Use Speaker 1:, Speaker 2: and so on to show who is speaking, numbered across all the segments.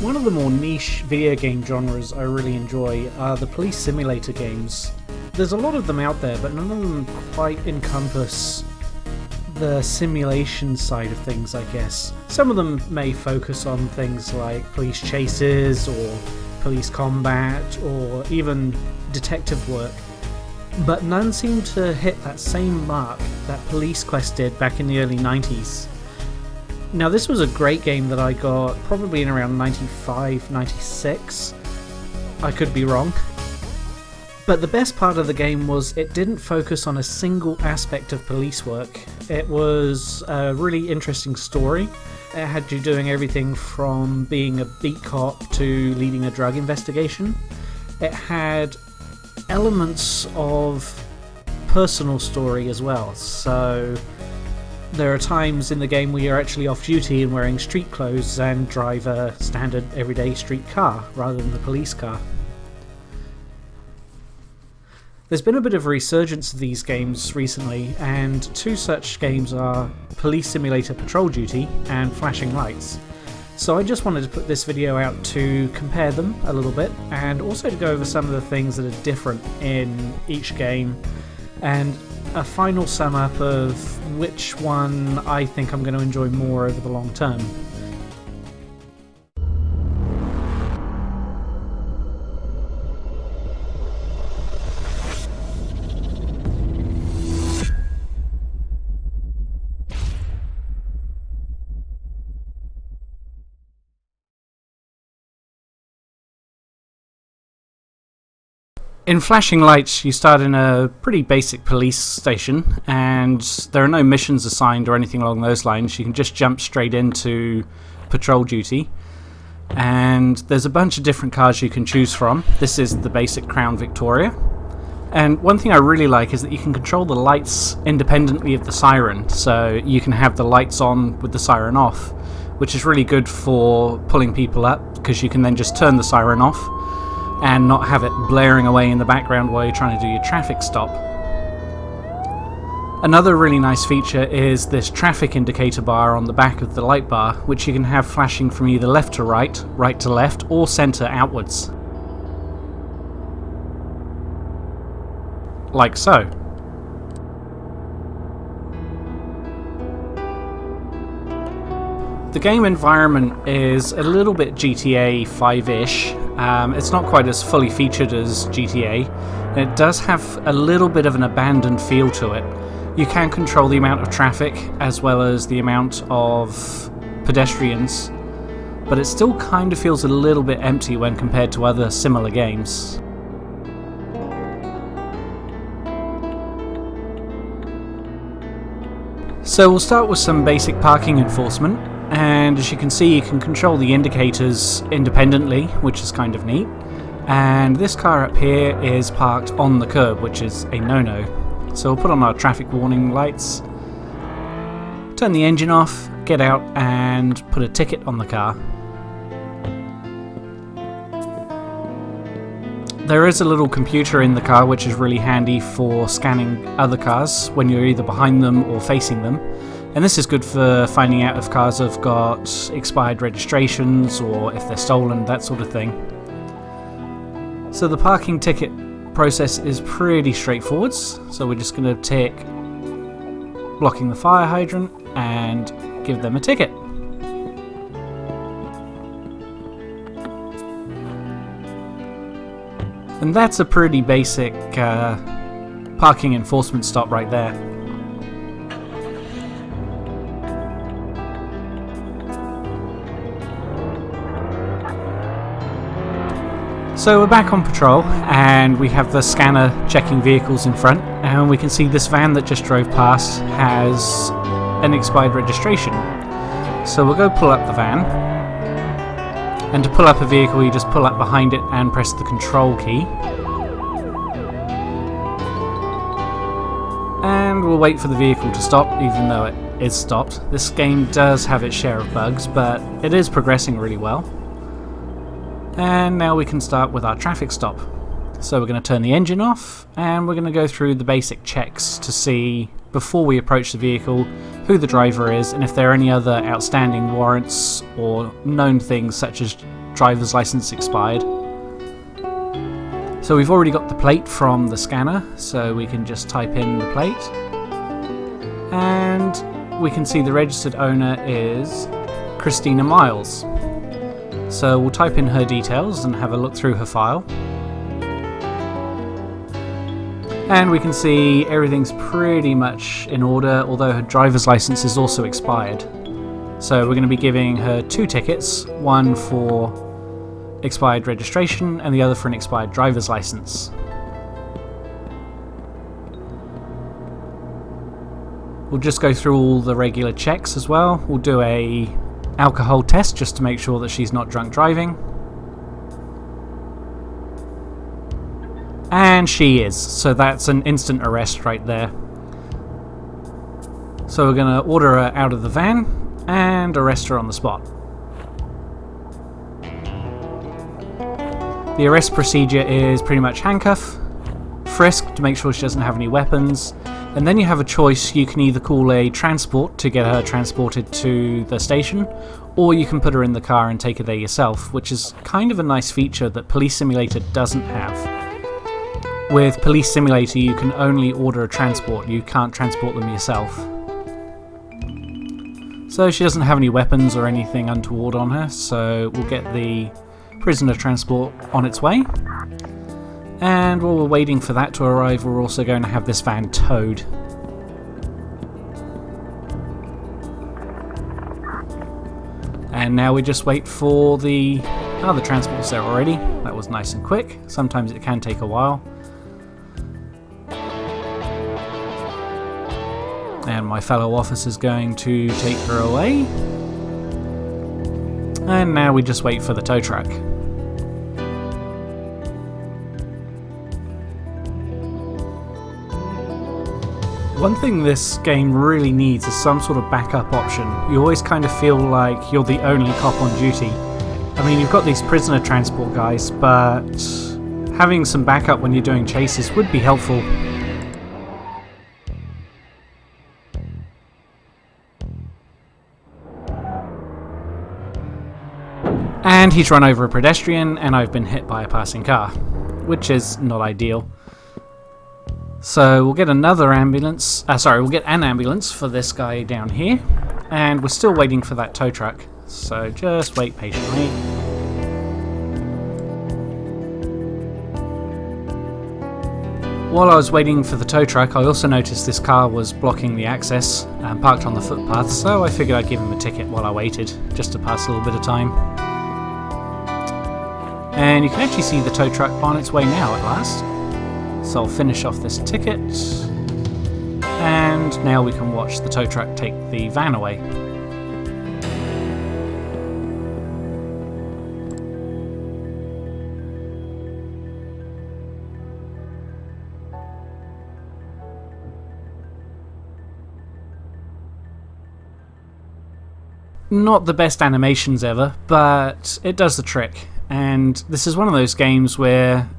Speaker 1: One of the more niche video game genres I really enjoy are the police simulator games. There's a lot of them out there, but none of them quite encompass the simulation side of things, I guess. Some of them may focus on things like police chases or police combat or even detective work, but none seem to hit that same mark that Police Quest did back in the early 90s. Now, this was a great game that I got probably in around 95, 96. I could be wrong. But the best part of the game was it didn't focus on a single aspect of police work. It was a really interesting story. It had you doing everything from being a beat cop to leading a drug investigation. It had elements of personal story as well. So there are times in the game where you're actually off duty and wearing street clothes and drive a standard everyday street car rather than the police car. There's been a bit of a resurgence of these games recently, and two such games are Police Simulator Patrol Duty and Flashing Lights. So I just wanted to put this video out to compare them a little bit, and also to go over some of the things that are different in each game, and a final sum up of which one I think I'm going to enjoy more over the long term. In Flashing Lights, you start in a pretty basic police station, and there are no missions assigned or anything along those lines. You can just jump straight into patrol duty, and there's a bunch of different cars you can choose from. This is the basic Crown Victoria, and one thing I really like is that you can control the lights independently of the siren, so you can have the lights on with the siren off, which is really good for pulling people up, because you can then just turn the siren off and not have it blaring away in the background while you're trying to do your traffic stop. Another really nice feature is this traffic indicator bar on the back of the light bar, which you can have flashing from either left to right, right to left, or centre outwards. Like so. The game environment is a little bit GTA 5-ish. It's not quite as fully featured as GTA, and it does have a little bit of an abandoned feel to it. You can control the amount of traffic as well as the amount of pedestrians, but it still kind of feels a little bit empty when compared to other similar games. So we'll start with some basic parking enforcement. And as you can see, you can control the indicators independently, which is kind of neat. And this car up here is parked on the curb, which is a no-no. So we'll put on our traffic warning lights, turn the engine off, get out and put a ticket on the car. There is a little computer in the car which is really handy for scanning other cars when you're either behind them or facing them. And this is good for finding out if cars have got expired registrations or if they're stolen, that sort of thing. So the parking ticket process is pretty straightforward. So we're just going to take blocking the fire hydrant and give them a ticket. And that's a pretty basic parking enforcement stop right there. So we're back on patrol, and we have the scanner checking vehicles in front, and we can see this van that just drove past has an expired registration. So we'll go pull up the van, and to pull up a vehicle you just pull up behind it and press the control key. And we'll wait for the vehicle to stop, even though it is stopped. This game does have its share of bugs, but it is progressing really well. And now we can start with our traffic stop. So we're going to turn the engine off, and we're going to go through the basic checks to see, before we approach the vehicle, who the driver is and if there are any other outstanding warrants or known things such as driver's license expired. So we've already got the plate from the scanner, so we can just type in the plate. And we can see the registered owner is Christina Miles. So we'll type in her details and have a look through her file. And we can see everything's pretty much in order, although her driver's license is also expired. So we're going to be giving her 2 tickets, one for expired registration and the other for an expired driver's license. We'll just go through all the regular checks as well. We'll do a alcohol test just to make sure that she's not drunk driving. And she is, so that's an instant arrest right there. So we're going to order her out of the van and arrest her on the spot. The arrest procedure is pretty much handcuff, frisk to make sure she doesn't have any weapons, and then you have a choice. You can either call a transport to get her transported to the station, or you can put her in the car and take her there yourself, which is kind of a nice feature that Police Simulator doesn't have. With Police Simulator you can only order a transport, you can't transport them yourself. So she doesn't have any weapons or anything untoward on her, so we'll get the prisoner transport on its way. And while we're waiting for that to arrive, we're also going to have this van towed. And now we just wait for the transport's there already. That was nice and quick. Sometimes it can take a while. And my fellow officer's going to take her away. And now we just wait for the tow truck. One thing this game really needs is some sort of backup option. You always kind of feel like you're the only cop on duty. I mean, you've got these prisoner transport guys, but having some backup when you're doing chases would be helpful. And he's run over a pedestrian, and I've been hit by a passing car, which is not ideal. So we'll get another ambulance, we'll get an ambulance for this guy down here, and we're still waiting for that tow truck, so just wait patiently. While I was waiting for the tow truck, I also noticed this car was blocking the access and parked on the footpath, so I figured I'd give him a ticket while I waited, just to pass a little bit of time. And you can actually see the tow truck on its way now at last. So I'll finish off this ticket, and now we can watch the tow truck take the van away. Not the best animations ever, but it does the trick. And this is one of those games where,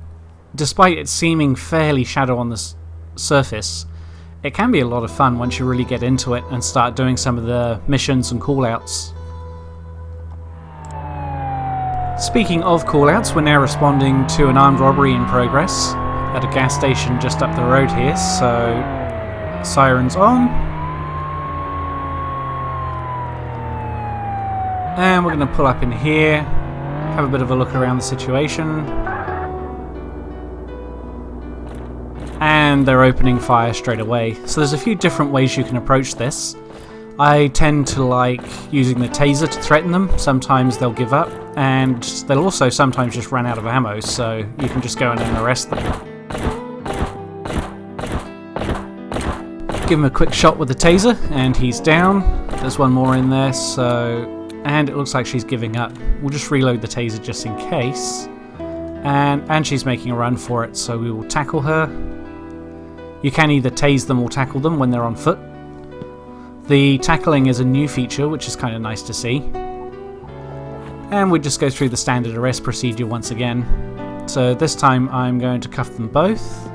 Speaker 1: despite it seeming fairly shallow on the surface, it can be a lot of fun once you really get into it and start doing some of the missions and callouts. Speaking of callouts, we're now responding to an armed robbery in progress at a gas station just up the road here, so sirens on. And we're going to pull up in here, have a bit of a look around the situation. And they're opening fire straight away. So there's a few different ways you can approach this. I tend to like using the taser to threaten them. Sometimes they'll give up, and they'll also sometimes just run out of ammo, so you can just go in and arrest them. Give him a quick shot with the taser, and he's down. There's one more in there, and it looks like she's giving up. We'll just reload the taser just in case. And she's making a run for it, so we will tackle her. You can either tase them or tackle them when they're on foot. The tackling is a new feature, which is kind of nice to see. And we just go through the standard arrest procedure once again. So this time I'm going to cuff them both.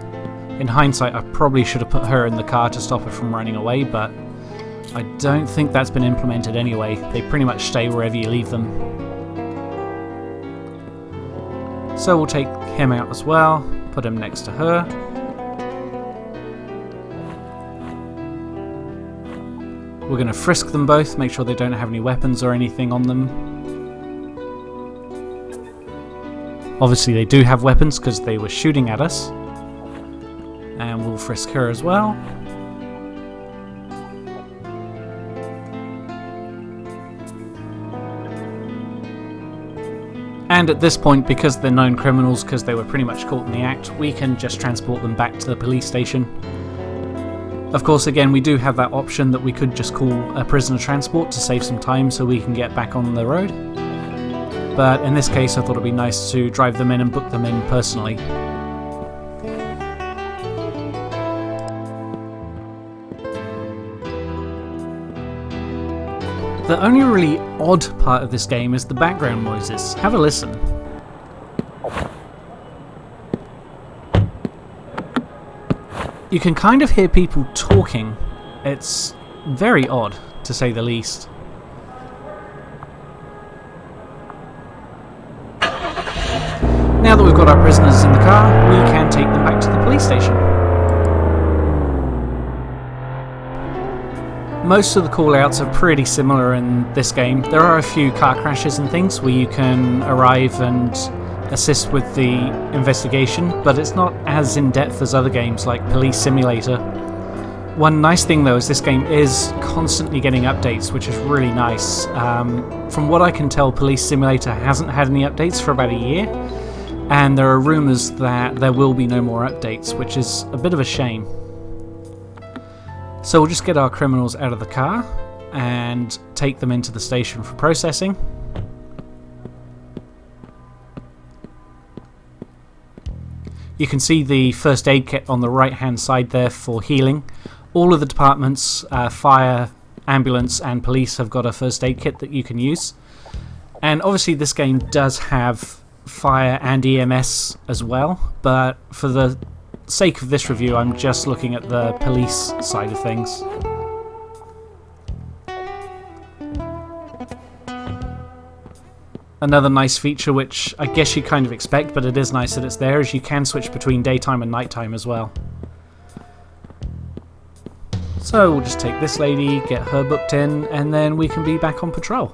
Speaker 1: In hindsight, I probably should have put her in the car to stop her from running away, but I don't think that's been implemented anyway. They pretty much stay wherever you leave them. So we'll take him out as well, put him next to her. We're going to frisk them both, make sure they don't have any weapons or anything on them. Obviously they do have weapons because they were shooting at us. And we'll frisk her as well. And at this point, because they're known criminals, because they were pretty much caught in the act, we can just transport them back to the police station. Of course, again, we do have that option that we could just call a prisoner transport to save some time so we can get back on the road. But in this case, I thought it'd be nice to drive them in and book them in personally. The only really odd part of this game is the background noises. Have a listen. You can kind of hear people talking. It's very odd, to say the least. Now that we've got our prisoners in the car, we can take them back to the police station. Most of the callouts are pretty similar in this game. There are a few car crashes and things where you can arrive and assist with the investigation, but it's not as in-depth as other games like Police Simulator. One nice thing though is this game is constantly getting updates, which is really nice. From what I can tell, Police Simulator hasn't had any updates for about a year, and there are rumours that there will be no more updates, which is a bit of a shame. So we'll just get our criminals out of the car and take them into the station for processing. You can see the first aid kit on the right hand side there for healing. All of the departments, fire, ambulance and police, have got a first aid kit that you can use. And obviously this game does have fire and EMS as well, but for the sake of this review I'm just looking at the police side of things. Another nice feature, which I guess you kind of expect, but it is nice that it's there, is you can switch between daytime and nighttime as well. So we'll just take this lady, get her booked in, and then we can be back on patrol.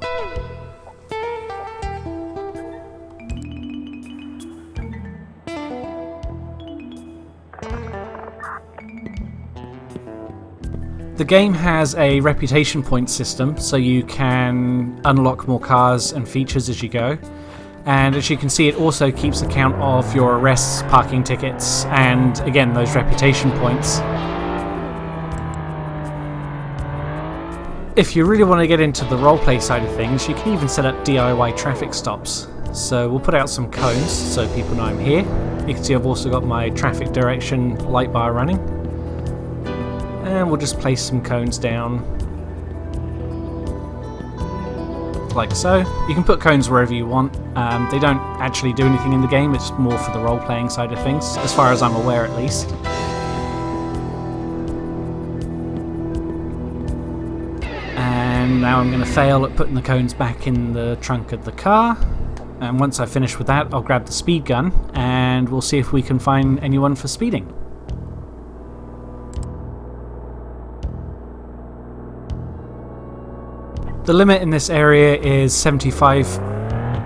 Speaker 1: The game has a reputation point system, so you can unlock more cars and features as you go. And as you can see, it also keeps account of your arrests, parking tickets, and again, those reputation points. If you really want to get into the roleplay side of things, you can even set up DIY traffic stops. So we'll put out some cones so people know I'm here. You can see I've also got my traffic direction light bar running. And we'll just place some cones down, like so. You can put cones wherever you want. They don't actually do anything in the game, it's more for the role-playing side of things, as far as I'm aware at least. And now I'm going to fail at putting the cones back in the trunk of the car. And once I finish with that, I'll grab the speed gun and we'll see if we can find anyone for speeding. The limit in this area is 75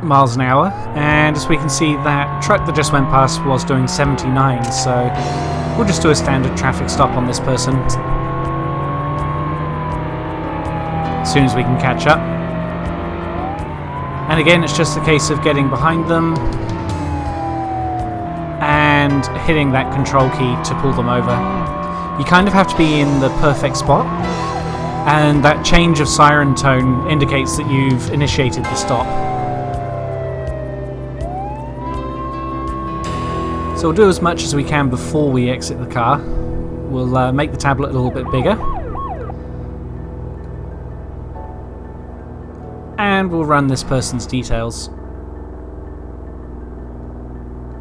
Speaker 1: miles an hour, and as we can see, that truck that just went past was doing 79, so we'll just do a standard traffic stop on this person as soon as we can catch up. And again, it's just a case of getting behind them and hitting that control key to pull them over. You kind of have to be in the perfect spot, and that change of siren tone indicates that you've initiated the stop. So we'll do as much as we can before we exit the car. We'll make the tablet a little bit bigger. And we'll run this person's details.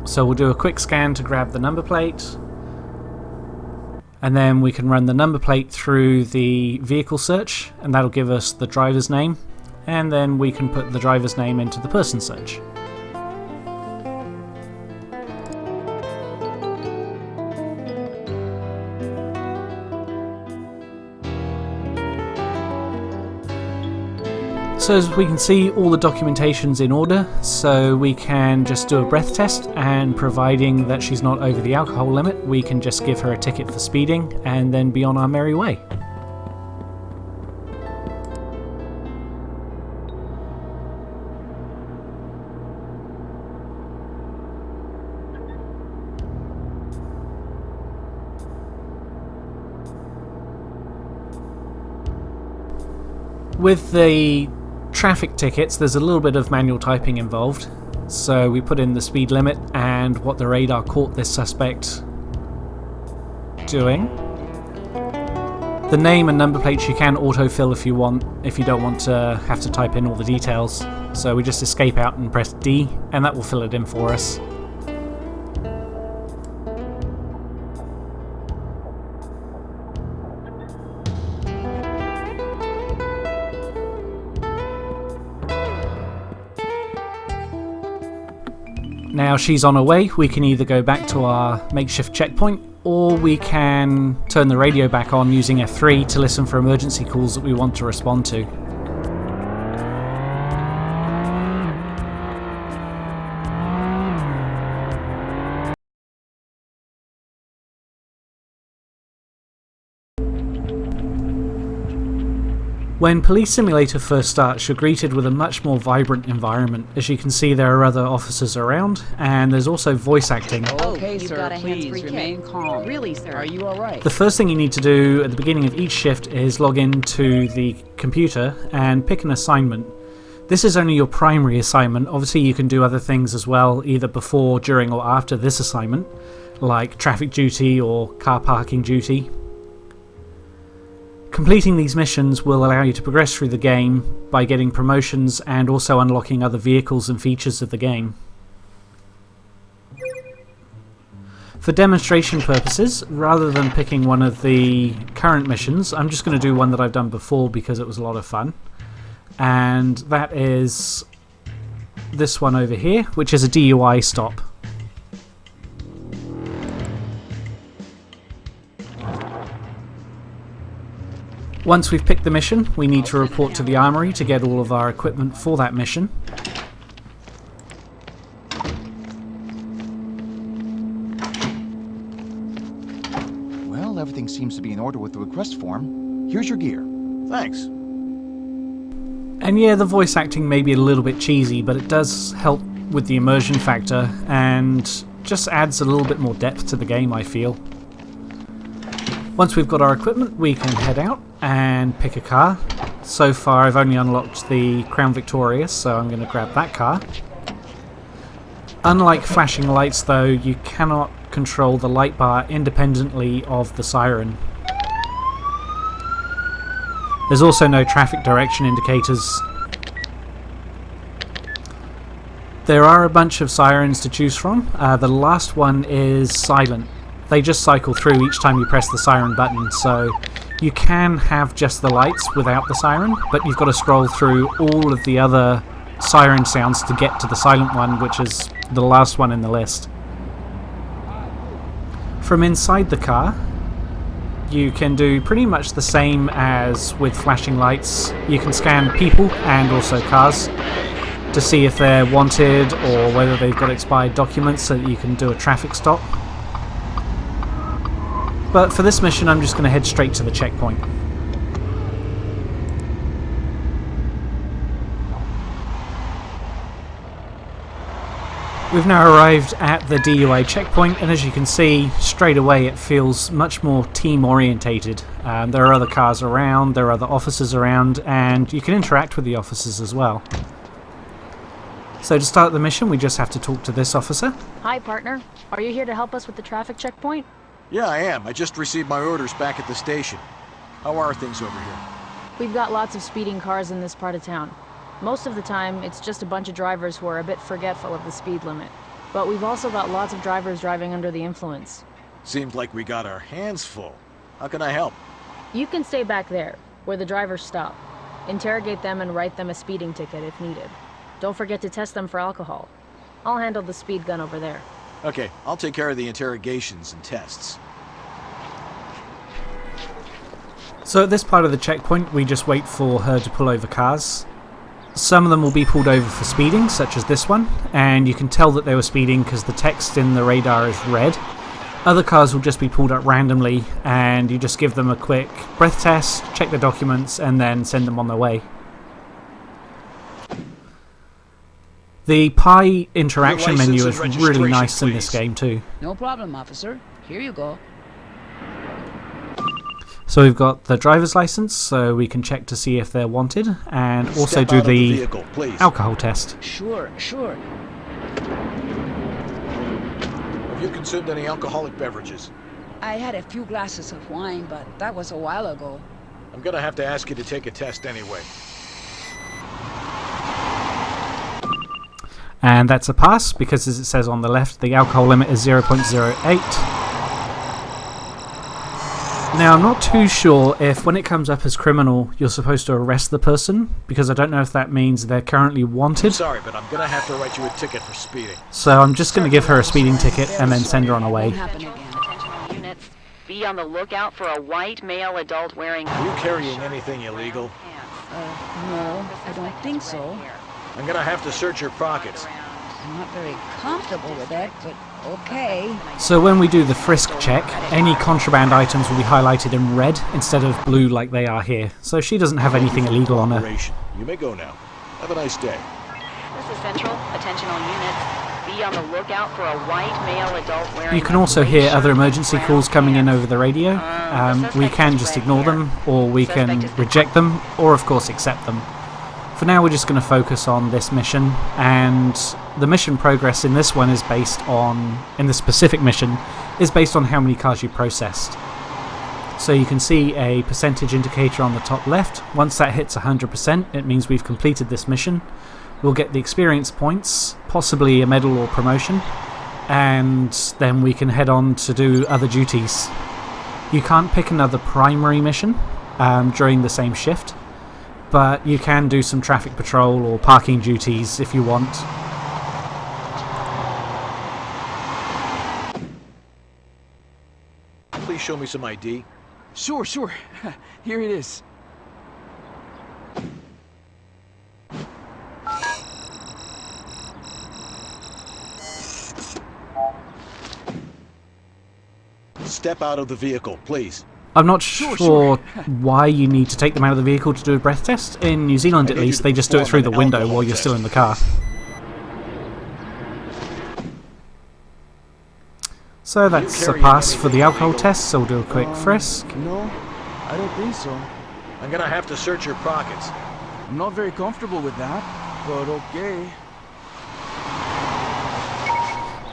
Speaker 1: So we'll do a quick scan to grab the number plate. And then we can run the number plate through the vehicle search, and that'll give us the driver's name, and then we can put the driver's name into the person search. So as we can see, all the documentation's in order, so we can just do a breath test, and providing that she's not over the alcohol limit, we can just give her a ticket for speeding and then be on our merry way. With the traffic tickets, there's a little bit of manual typing involved. So we put in the speed limit and what the radar caught this suspect doing. The name and number plates you can autofill if you want, if you don't want to have to type in all the details. So we just escape out and press D, and that will fill it in for us. Now she's on her way, we can either go back to our makeshift checkpoint, or we can turn the radio back on using F3 to listen for emergency calls that we want to respond to. When Police Simulator first starts, you're greeted with a much more vibrant environment. As you can see, there are other officers around, and there's also voice acting.
Speaker 2: Okay, sir, please remain calm. Really, sir? Are you alright?
Speaker 1: The first thing you need to do at the beginning of each shift is log into the computer and pick an assignment. This is only your primary assignment. Obviously you can do other things as well, either before, during or after this assignment, like traffic duty or car parking duty. Completing these missions will allow you to progress through the game by getting promotions and also unlocking other vehicles and features of the game. For demonstration purposes, rather than picking one of the current missions, I'm just going to do one that I've done before because it was a lot of fun. And that is this one over here, which is a DUI stop. Once we've picked the mission, we need to report to the armory to get all of our equipment for that mission.
Speaker 3: Well, everything seems to be in order with the request form. Here's your gear.
Speaker 4: Thanks.
Speaker 1: And yeah, the voice acting may be a little bit cheesy, but it does help with the immersion factor and just adds a little bit more depth to the game, I feel. Once we've got our equipment, we can head out and pick a car. So far I've only unlocked the Crown Victoria, so I'm going to grab that car. Unlike flashing lights though, you cannot control the light bar independently of the siren. There's also no traffic direction indicators. There are a bunch of sirens to choose from. The last one is silent. They just cycle through each time you press the siren button, so you can have just the lights without the siren, but you've got to scroll through all of the other siren sounds to get to the silent one, which is the last one in the list. From inside the car, you can do pretty much the same as with flashing lights. You can scan people and also cars to see if they're wanted or whether they've got expired documents so that you can do a traffic stop. But for this mission, I'm just going to head straight to the checkpoint. We've now arrived at the DUI checkpoint, and as you can see, straight away it feels much more team-orientated. There are other cars around, there are other officers around, and you can interact with the officers as well. So to start the mission, we just have to talk to this officer.
Speaker 5: Hi, partner. Are you here to help us with the traffic checkpoint?
Speaker 4: Yeah, I am. I just received my orders back at the station. How are things over here?
Speaker 5: We've got lots of speeding cars in this part of town. Most of the time, it's just a bunch of drivers who are a bit forgetful of the speed limit. But we've also got lots of drivers driving under the influence.
Speaker 4: Seems like we got our hands full. How can I help?
Speaker 5: You can stay back there, where the drivers stop. Interrogate them and write them a speeding ticket if needed. Don't forget to test them for alcohol. I'll handle the speed gun over there.
Speaker 4: Okay, I'll take care of the interrogations and tests.
Speaker 1: So at this part of the checkpoint, we just wait for her to pull over cars. Some of them will be pulled over for speeding, such as this one, and you can tell that they were speeding because the text in the radar is red. Other cars will just be pulled up randomly, and you just give them a quick breath test, check the documents, and then send them on their way. The Pi interaction menu is really nice in this game too.
Speaker 2: No problem, officer. Here you go.
Speaker 1: So we've got the driver's license, so we can check to see if they're wanted, and also do the alcohol test.
Speaker 2: Sure.
Speaker 4: Have you consumed any alcoholic beverages?
Speaker 2: I had a few glasses of wine, but that was a while ago.
Speaker 4: I'm gonna have to ask you to take a test anyway.
Speaker 1: And that's a pass, because as it says on the left, the alcohol limit is 0.08. Now, I'm not too sure if when it comes up as criminal, you're supposed to arrest the person, because I don't know if that means they're currently wanted.
Speaker 4: Sorry, but I'm gonna have to write you a ticket for speeding.
Speaker 1: So I'm just going to give her a speeding ticket and then send her on her way.
Speaker 2: Won't happen again.
Speaker 6: Attention all units. Be on the lookout for a white male adult wearing...
Speaker 4: Are you carrying anything illegal?
Speaker 2: No, I don't think so.
Speaker 4: I'm gonna have to search your pockets.
Speaker 2: I'm not very comfortable with that, but okay.
Speaker 1: So when we do the frisk check, any contraband items will be highlighted in red instead of blue like they are here. So she doesn't have anything illegal on her.
Speaker 4: You may go now. Have a nice day.
Speaker 6: This is Central. Attention all units. Be on the lookout for a white male adult wearing...
Speaker 1: You can also hear other emergency calls coming in over the radio. We can just ignore them, or we can reject them, or of course accept them. For now we're just going to focus on this mission, and the mission progress in this one is based on, in the specific mission, is based on how many cars you processed. So you can see a percentage indicator on the top left. Once that hits 100%, it means we've completed this mission. We'll get the experience points, possibly a medal or promotion, and then we can head on to do other duties. You can't pick another primary mission during the same shift, but you can do some traffic patrol or parking duties if you want.
Speaker 4: Please show me some ID.
Speaker 7: Sure. Here it is.
Speaker 4: Step out of the vehicle, please.
Speaker 1: I'm not sure why you need to take them out of the vehicle to do a breath test. In New Zealand, at least, they just do it through the window while you're still in the car. So that's a pass for the alcohol test, so we'll do a quick frisk.
Speaker 7: No, I don't think so.
Speaker 4: I'm gonna have to search your pockets.
Speaker 7: I'm not very comfortable with that, but okay.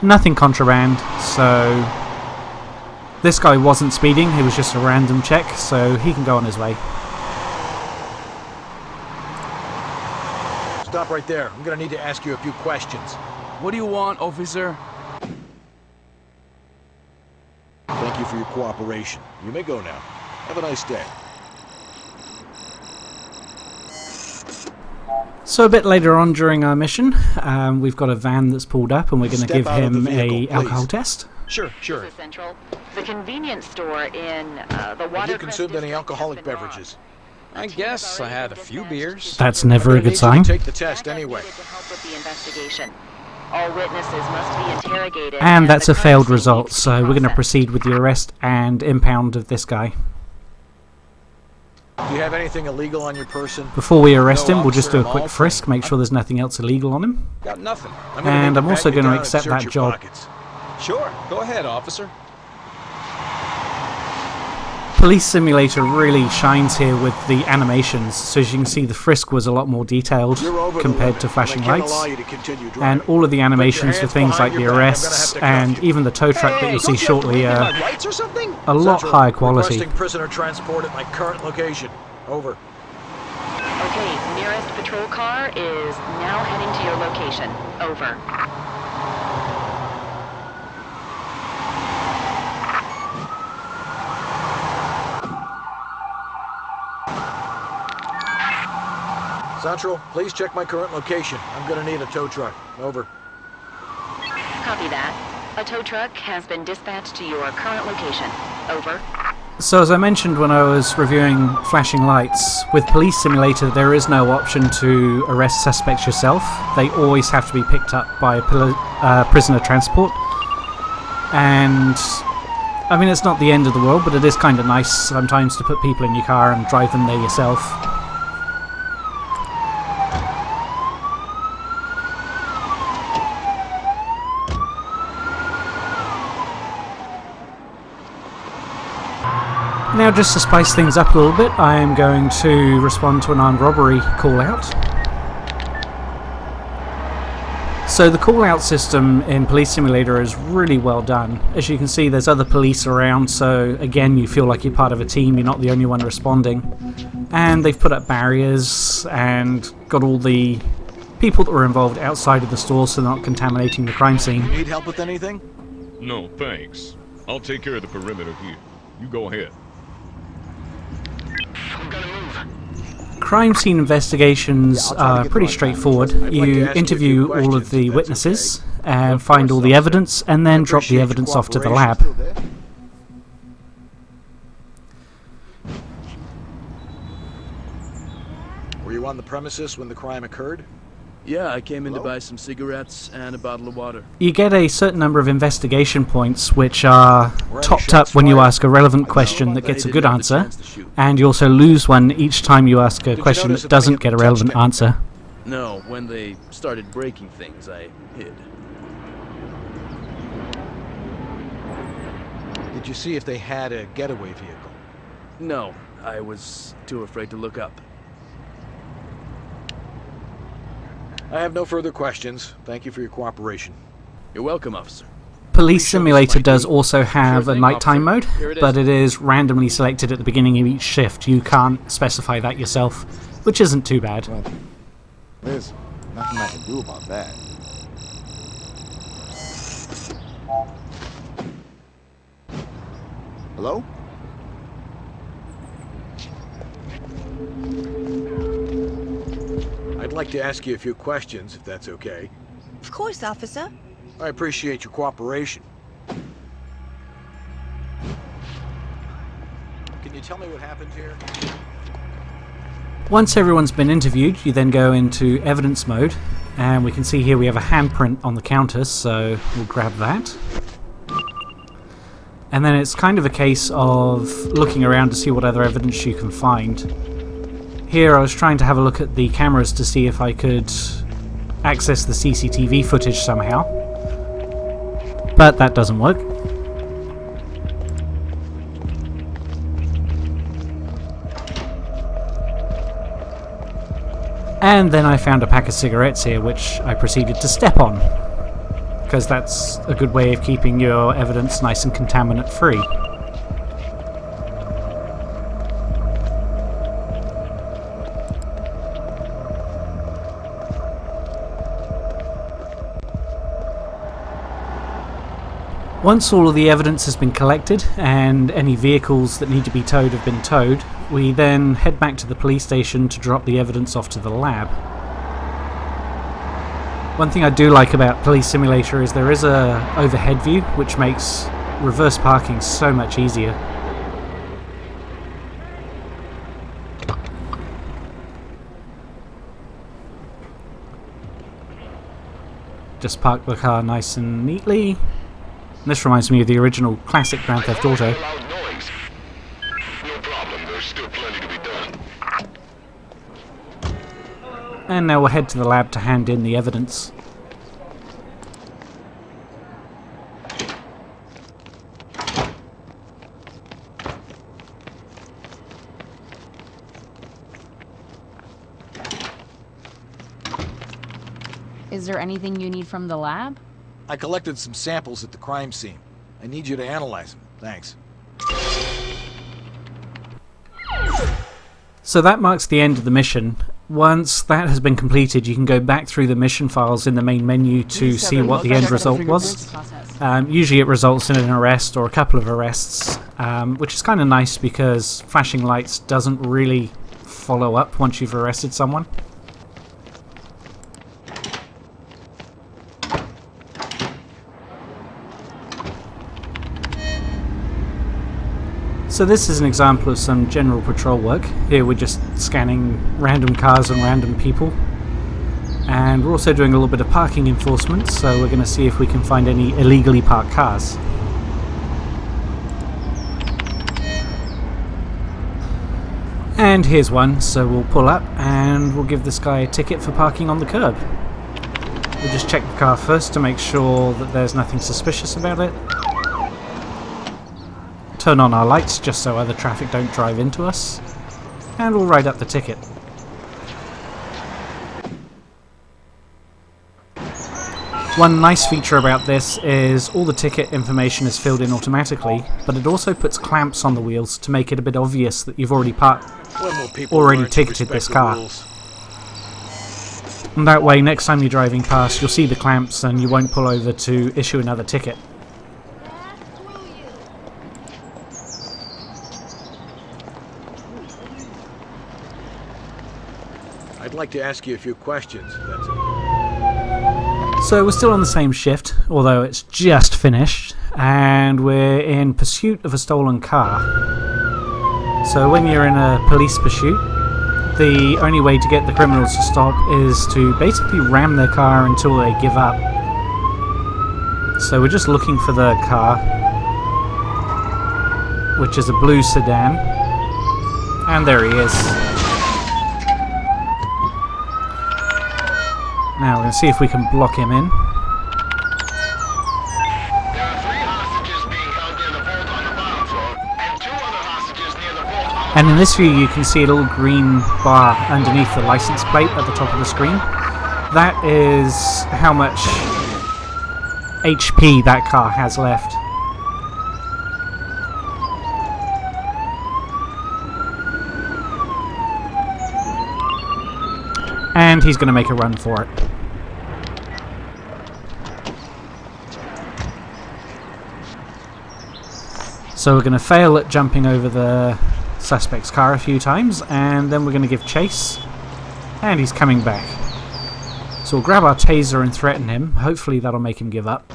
Speaker 1: Nothing contraband, so... This guy wasn't speeding, it was just a random check, so he can go on his way.
Speaker 4: Stop right there. I'm gonna need to ask you a few questions.
Speaker 7: What do you want, officer?
Speaker 4: Thank you for your cooperation. You may go now. Have a nice day.
Speaker 1: So a bit later on during our mission, we've got a van that's pulled up and we're going to give him a alcohol test.
Speaker 4: Sure.
Speaker 6: This is Central. The convenience store in the
Speaker 4: Have
Speaker 6: Water...
Speaker 4: you consumed any alcoholic beverages?
Speaker 8: I guess I had a few beers.
Speaker 1: That's never a good sign.
Speaker 4: Take the test anyway.
Speaker 6: To help with the investigation. All witnesses must be interrogated.
Speaker 1: And that's
Speaker 6: the
Speaker 1: a failed
Speaker 6: crime scene
Speaker 1: result,
Speaker 6: needs to
Speaker 1: so
Speaker 6: be
Speaker 1: we're going to
Speaker 6: processed.
Speaker 1: proceed with the arrest and impound of this guy.
Speaker 4: Do you have anything illegal on your person?
Speaker 1: Before we arrest
Speaker 8: No,
Speaker 1: him, we'll just do a
Speaker 8: officer, I'm
Speaker 1: quick
Speaker 8: all
Speaker 1: frisk,
Speaker 8: clean.
Speaker 1: make sure there's nothing else illegal on him.
Speaker 8: Got nothing.
Speaker 1: And I'm also going to accept that job.
Speaker 8: Sure, go ahead, officer.
Speaker 1: Police Simulator really shines here with the animations, so as you can see the frisk was a lot more detailed compared to flashing lights, and all of the animations for things like the arrests and even the tow truck that you'll see shortly are a lot higher quality.
Speaker 4: Requesting prisoner transport at my current location. Over.
Speaker 6: Okay, nearest patrol car is now heading to your location. Over.
Speaker 4: Central, please check my current location. I'm gonna need a tow truck. Over.
Speaker 6: Copy that. A tow truck has been dispatched to your current location. Over.
Speaker 1: So as I mentioned when I was reviewing flashing lights, with Police Simulator there is no option to arrest suspects yourself. They always have to be picked up by prisoner transport. And I mean, it's not the end of the world, but it is kind of nice sometimes to put people in your car and drive them there yourself. Now, just to spice things up a little bit, I am going to respond to an armed robbery call-out. So the call-out system in Police Simulator is really well done. As you can see, there's other police around, so again, you feel like you're part of a team, you're not the only one responding. And they've put up barriers and got all the people that were involved outside of the store so they're not contaminating the crime scene.
Speaker 4: Need help with anything?
Speaker 9: No, thanks. I'll take care of the perimeter here. You go ahead.
Speaker 1: Crime scene investigations are pretty straightforward. You interview all of the witnesses and find all the evidence and then drop the evidence off to the lab.
Speaker 4: Were you on the premises when the crime occurred?
Speaker 7: Yeah, I came in to buy some cigarettes and a bottle of water.
Speaker 1: You get a certain number of investigation points which are topped up when you ask a relevant question that gets a good answer, and you also lose one each time you ask a question that doesn't get a relevant answer.
Speaker 7: No, when they started breaking things, I hid.
Speaker 4: Did you see if they had a getaway vehicle?
Speaker 7: No, I was too afraid to look up.
Speaker 4: I have no further questions. Thank you for your cooperation.
Speaker 7: You're welcome, officer.
Speaker 1: Police Simulator does also have a nighttime mode, but it is randomly selected at the beginning of each shift. You can't specify that yourself, which isn't too bad.
Speaker 3: Well, there's nothing I can do about that. Hello?
Speaker 4: I'd like to ask you a few questions, if that's okay.
Speaker 10: Of course, officer.
Speaker 4: I appreciate your cooperation. Can you tell me what happened here?
Speaker 1: Once everyone's been interviewed, you then go into evidence mode, and we can see here we have a handprint on the counter, so we'll grab that. And then it's kind of a case of looking around to see what other evidence you can find. Here I was trying to have a look at the cameras to see if I could access the CCTV footage somehow, but that doesn't work. And then I found a pack of cigarettes here which I proceeded to step on, because that's a good way of keeping your evidence nice and contaminant free. Once all of the evidence has been collected and any vehicles that need to be towed have been towed, we then head back to the police station to drop the evidence off to the lab. One thing I do like about Police Simulator is there is a overhead view which makes reverse parking so much easier. Just park the car nice and neatly. This reminds me of the original classic Grand Theft Auto. And now we'll head to the lab to hand in the evidence.
Speaker 2: Is there anything you need from the lab?
Speaker 4: I collected some samples at the crime scene. I need you to analyze them. Thanks.
Speaker 1: So that marks the end of the mission. Once that has been completed, you can go back through the mission files in the main menu to see what the end result was. Usually it results in an arrest or a couple of arrests, which is kind of nice because flashing lights doesn't really follow up once you've arrested someone. So this is an example of some general patrol work. Here we're just scanning random cars and random people. And we're also doing a little bit of parking enforcement, so we're going to see if we can find any illegally parked cars. And here's one, so we'll pull up and we'll give this guy a ticket for parking on the curb. We'll just check the car first to make sure that there's nothing suspicious about it. Turn on our lights just so other traffic don't drive into us. And we'll write up the ticket. One nice feature about this is all the ticket information is filled in automatically, but it also puts clamps on the wheels to make it a bit obvious that you've already ticketed this car. And that way, next time you're driving past, you'll see the clamps and you won't pull over to issue another ticket.
Speaker 4: I'd like to ask you a few questions, if that's okay.
Speaker 1: So we're still on the same shift, although it's just finished, and we're in pursuit of a stolen car. So when you're in a police pursuit, the only way to get the criminals to stop is to basically ram their car until they give up. So we're just looking for the car, which is a blue sedan, and there he is. Now we're going to see if we can block him in.
Speaker 10: There are 3 hostages being held near the vault on the bottom floor, and 2 other hostages near the vault on the
Speaker 1: And in this view you can see a little green bar underneath the license plate at the top of the screen. That is how much HP that car has left. And he's going to make a run for it. So we're going to fail at jumping over the suspect's car a few times, and then we're going to give chase. And he's coming back. So we'll grab our taser and threaten him. Hopefully that'll make him give up.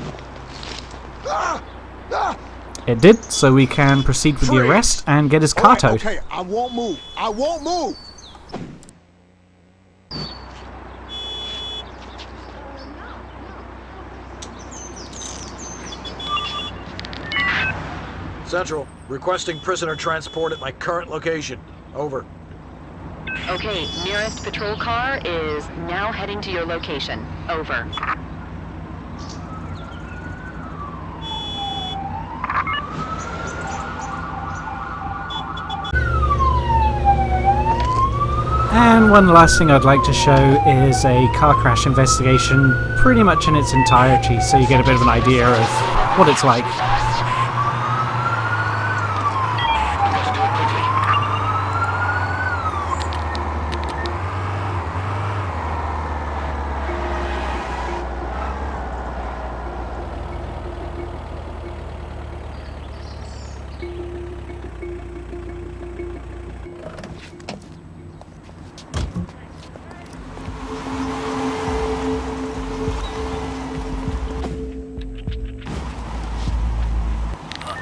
Speaker 1: It did, so we can proceed with the arrest and get his car towed.
Speaker 10: Okay, I won't move. I won't move.
Speaker 4: Central, requesting prisoner transport at my current location. Over.
Speaker 6: Okay, nearest patrol car is now heading to your location. Over.
Speaker 1: And one last thing I'd like to show is a car crash investigation pretty much in its entirety, so you get a bit of an idea of what it's like.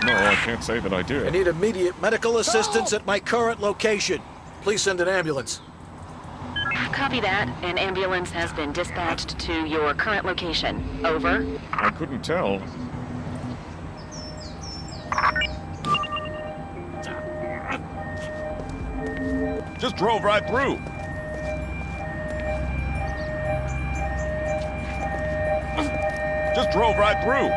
Speaker 9: No, I can't say that I did.
Speaker 4: I need immediate medical assistance at my current location. Please send an ambulance.
Speaker 6: Copy that. An ambulance has been dispatched to your current location. Over.
Speaker 9: I couldn't tell. Just drove right through. Just drove right through.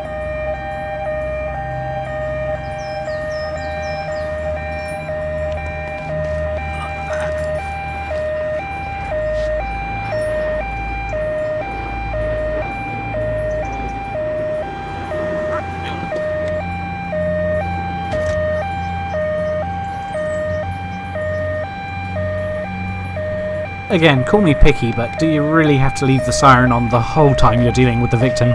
Speaker 1: Again, call me picky, but do you really have to leave the siren on the whole time you're dealing with the victim?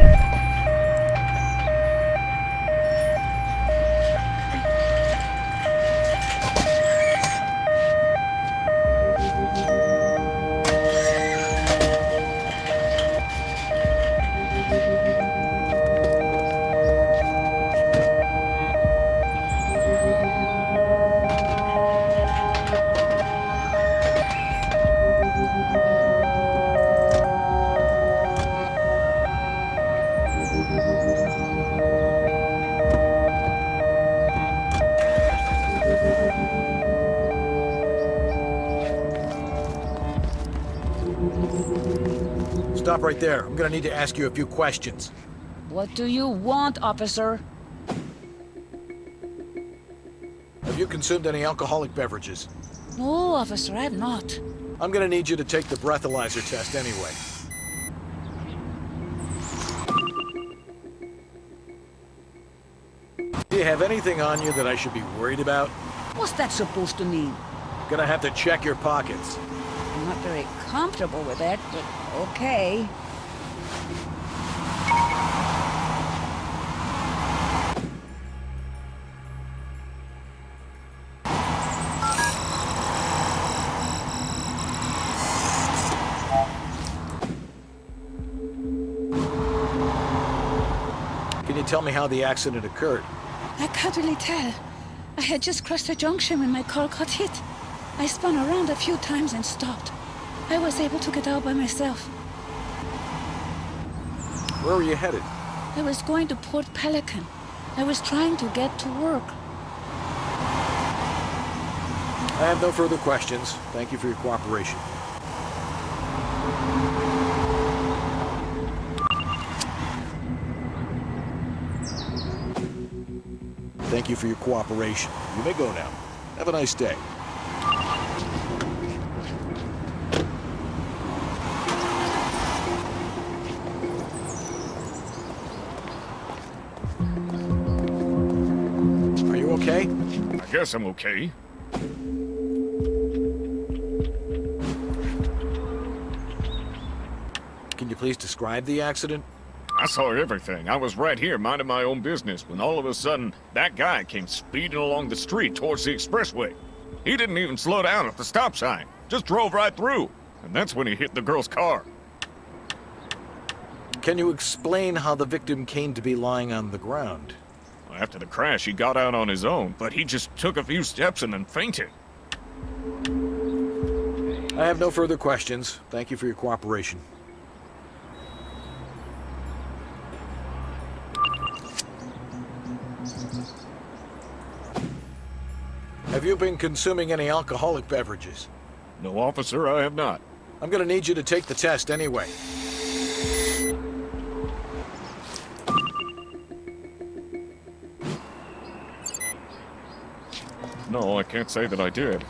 Speaker 4: stop right there. I'm gonna need to ask you a few questions.
Speaker 2: What do you want, officer?
Speaker 4: Have you consumed any alcoholic beverages?
Speaker 2: No, officer, I have not.
Speaker 4: I'm gonna need you to take the breathalyzer test anyway. Do you have anything on you that I should be worried about?
Speaker 2: What's that supposed to mean?
Speaker 4: Gonna have to check your pockets.
Speaker 2: I'm not very comfortable with that, but okay.
Speaker 4: Can you tell me how the accident occurred?
Speaker 2: I can't really tell. I had just crossed a junction when my car got hit. I spun around a few times and stopped. I was able to get out by myself.
Speaker 4: Where were you headed?
Speaker 2: I was going to Port Pelican. I was trying to get to work.
Speaker 4: I have no further questions. Thank you for your cooperation. Thank you for your cooperation. You may go now. Have a nice day. Are you okay?
Speaker 9: I guess I'm okay.
Speaker 4: Can you please describe the accident?
Speaker 9: I saw everything. I was right here minding my own business when all of a sudden that guy came speeding along the street towards the expressway. He didn't even slow down at the stop sign, just drove right through. And that's when he hit the girl's car.
Speaker 4: Can you explain how the victim came to be lying on the ground?
Speaker 9: After the crash, he got out on his own, but he just took a few steps and then fainted.
Speaker 4: I have no further questions. Thank you for your cooperation. Have you been consuming any alcoholic beverages?
Speaker 9: No, officer, I have not.
Speaker 4: I'm gonna need you to take the test anyway.
Speaker 9: No, I can't say that I did.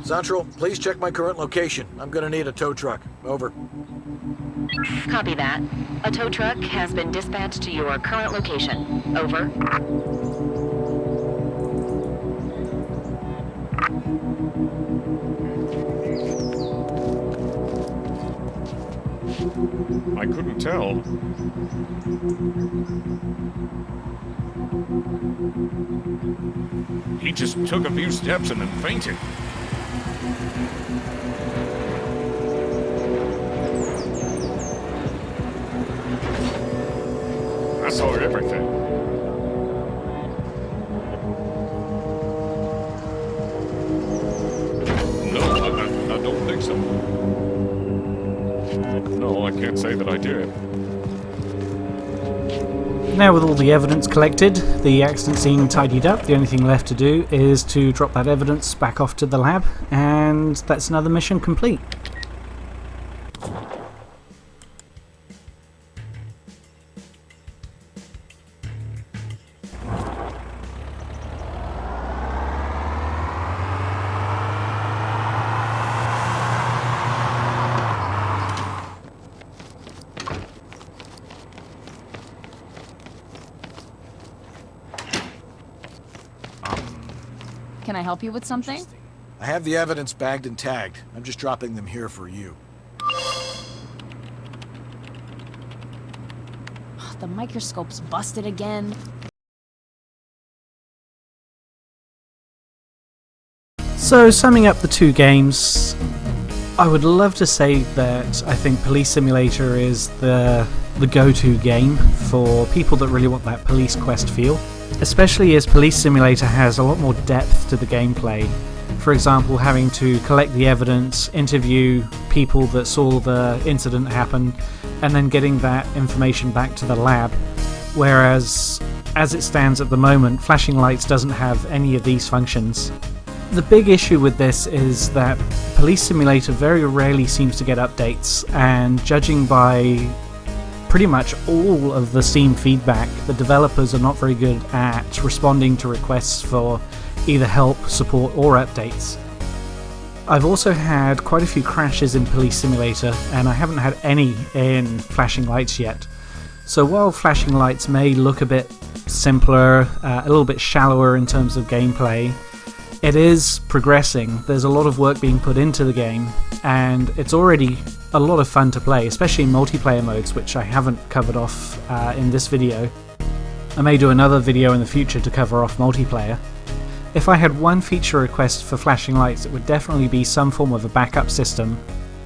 Speaker 4: Central, please check my current location. I'm gonna need a tow truck. Over.
Speaker 6: Copy that. A tow truck has been dispatched to your current location. Over.
Speaker 9: I couldn't tell. He just took a few steps and then fainted. I saw everything. No, I don't think so. No, I can't say that I did.
Speaker 1: Now with all the evidence collected, the accident scene tidied up, the only thing left to do is to drop that evidence back off to the lab, and that's another mission complete.
Speaker 5: Can I help you with something?
Speaker 4: I have the evidence bagged and tagged. I'm just dropping them here for you.
Speaker 5: The microscope's busted again.
Speaker 1: So summing up the two games, I would love to say that I think Police Simulator is the go-to game for people that really want that police quest feel. especially as Police Simulator has a lot more depth to the gameplay. For example, having to collect the evidence, interview people that saw the incident happen, and then getting that information back to the lab. Whereas, as it stands at the moment, Flashing Lights doesn't have any of these functions. The big issue with this is that Police Simulator very rarely seems to get updates, and judging by pretty much all of the Steam feedback, the developers are not very good at responding to requests for either help, support, or updates. I've also had quite a few crashes in Police Simulator, and I haven't had any in Flashing Lights yet. So while Flashing Lights may look a bit simpler, a little bit shallower in terms of gameplay, it is progressing. There's a lot of work being put into the game, and it's already a lot of fun to play, especially in multiplayer modes, which I haven't covered off in this video. I may do another video in the future to cover off multiplayer. If I had one feature request for Flashing Lights, it would definitely be some form of a backup system,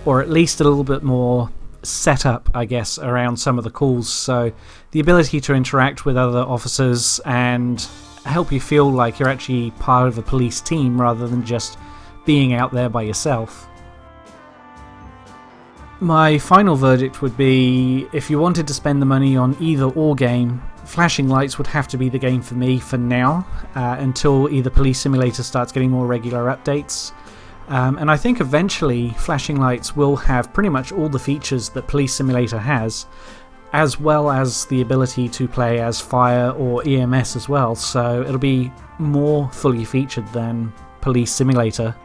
Speaker 1: or at least a little bit more setup, I guess, around some of the calls, so the ability to interact with other officers and help you feel like you're actually part of a police team rather than just being out there by yourself. My final verdict would be, if you wanted to spend the money on either or game, Flashing Lights would have to be the game for me for now, until either Police Simulator starts getting more regular updates. And I think eventually Flashing Lights will have pretty much all the features that Police Simulator has, as well as the ability to play as fire or EMS as well, so it'll be more fully featured than Police Simulator.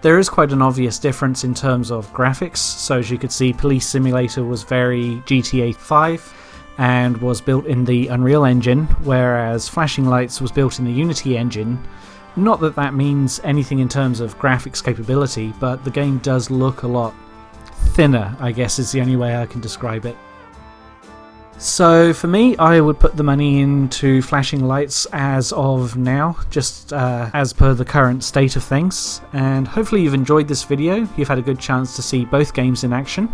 Speaker 1: There is quite an obvious difference in terms of graphics, so as you could see, Police Simulator was very GTA 5 and was built in the Unreal Engine, whereas Flashing Lights was built in the Unity engine. Not that that means anything in terms of graphics capability, but the game does look a lot thinner, I guess is the only way I can describe it. So for me, I would put the money into Flashing Lights as of now, just as per the current state of things. And hopefully you've enjoyed this video, you've had a good chance to see both games in action,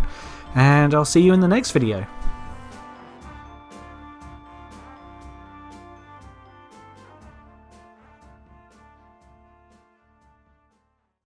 Speaker 1: and I'll see you in the next video.